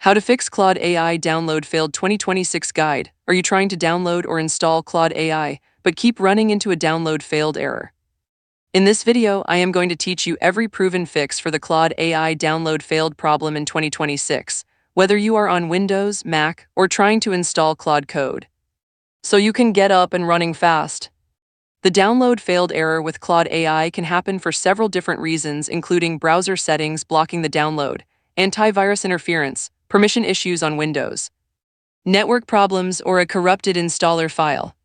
How to fix Claude AI download failed 2026 guide. Are you trying to download or install Claude AI, but keep running into a download failed error? In this video, I am going to teach you every proven fix for the Claude AI download failed problem in 2026, whether you are on Windows, Mac, or trying to install Claude Code, so you can get up and running fast. The download failed error with Claude AI can happen for several different reasons, including browser settings blocking the download, antivirus interference, permission issues on Windows, network problems, or a corrupted installer file.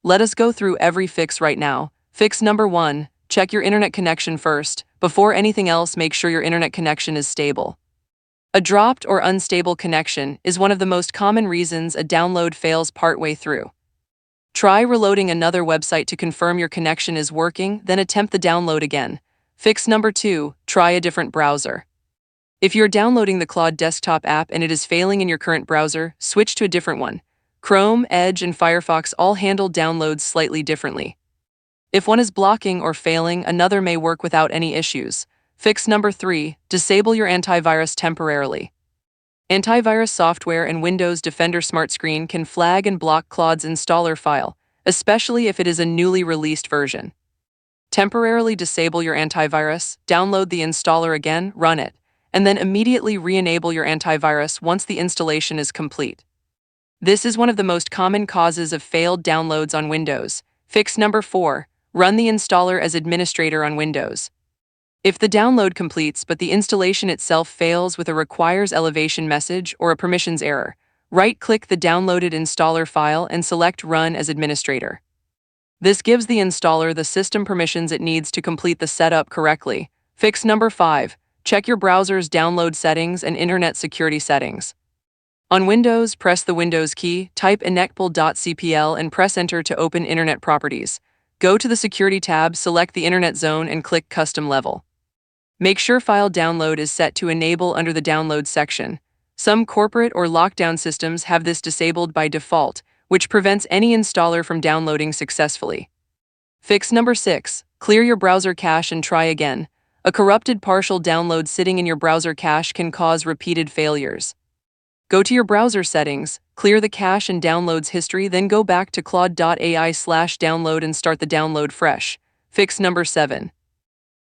Let us go through every fix right now. Fix number 1, check your internet connection first. Before anything else, make sure your internet connection is stable. A dropped or unstable connection is one of the most common reasons a download fails partway through. Try reloading another website to confirm your connection is working, then attempt the download again. Fix number 2, try a different browser. If you're downloading the Claude desktop app and it is failing in your current browser, switch to a different one. Chrome, Edge, and Firefox all handle downloads slightly differently. If one is blocking or failing, another may work without any issues. Fix number 3, disable your antivirus temporarily. Antivirus software and Windows Defender Smart Screen can flag and block Claude's installer file, especially if it is a newly released version. Temporarily disable your antivirus, download the installer again, run it, and then immediately re-enable your antivirus once the installation is complete. This is one of the most common causes of failed downloads on Windows. Fix number 4, run the installer as administrator on Windows. If the download completes but the installation itself fails with a requires elevation message or a permissions error, right-click the downloaded installer file and select Run as Administrator. This gives the installer the system permissions it needs to complete the setup correctly. Fix number 5, check your browser's download settings and internet security settings. On Windows, press the Windows key, type inecpl.cpl and press Enter to open Internet Properties. Go to the Security tab, select the Internet Zone and click Custom Level. Make sure File Download is set to Enable under the Download section. Some corporate or lockdown systems have this disabled by default, which prevents any installer from downloading successfully. Fix number 6, clear your browser cache and try again. A corrupted partial download sitting in your browser cache can cause repeated failures. Go to your browser settings, clear the cache and downloads history, then go back to claude.ai/download and start the download fresh. Fix number 7.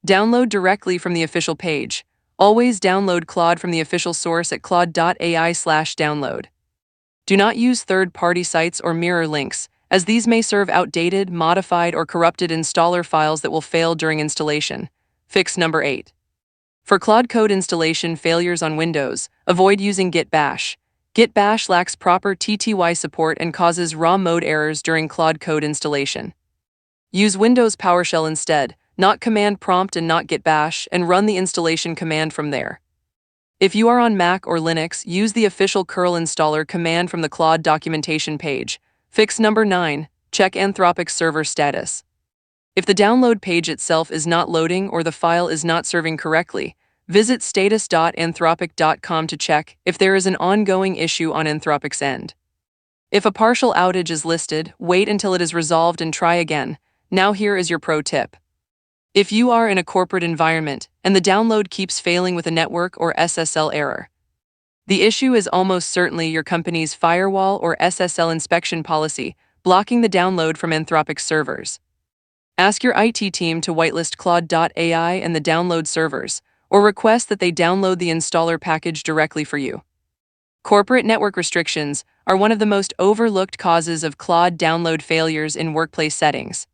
Download directly from the official page. Always download Claude from the official source at claude.ai/download. Do not use third-party sites or mirror links, as these may serve outdated, modified, or corrupted installer files that will fail during installation. Fix number 8. For Claude Code installation failures on Windows, avoid using Git Bash. Git Bash lacks proper TTY support and causes raw mode errors during Claude Code installation. Use Windows PowerShell instead, not Command Prompt and not Git Bash, and run the installation command from there. If you are on Mac or Linux, use the official curl installer command from the Claude documentation page. Fix number 9, check Anthropic's server status. If the download page itself is not loading or the file is not serving correctly, visit status.anthropic.com to check if there is an ongoing issue on Anthropic's end. If a partial outage is listed, wait until it is resolved and try again. Now here is your pro tip. If you are in a corporate environment and the download keeps failing with a network or SSL error, the issue is almost certainly your company's firewall or SSL inspection policy blocking the download from Anthropic's servers. Ask your IT team to whitelist Claude.ai and the download servers, or request that they download the installer package directly for you. Corporate network restrictions are one of the most overlooked causes of Claude download failures in workplace settings.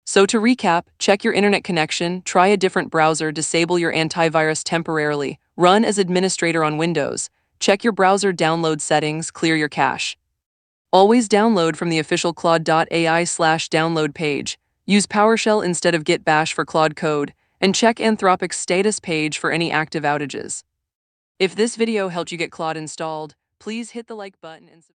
So to recap, check your internet connection, try a different browser, disable your antivirus temporarily, run as administrator on Windows, check your browser download settings, clear your cache. Always download from the official claude.ai/download page. Use PowerShell instead of Git Bash for Claude Code, and check Anthropic's status page for any active outages. If this video helped you get Claude installed, please hit the like button and subscribe.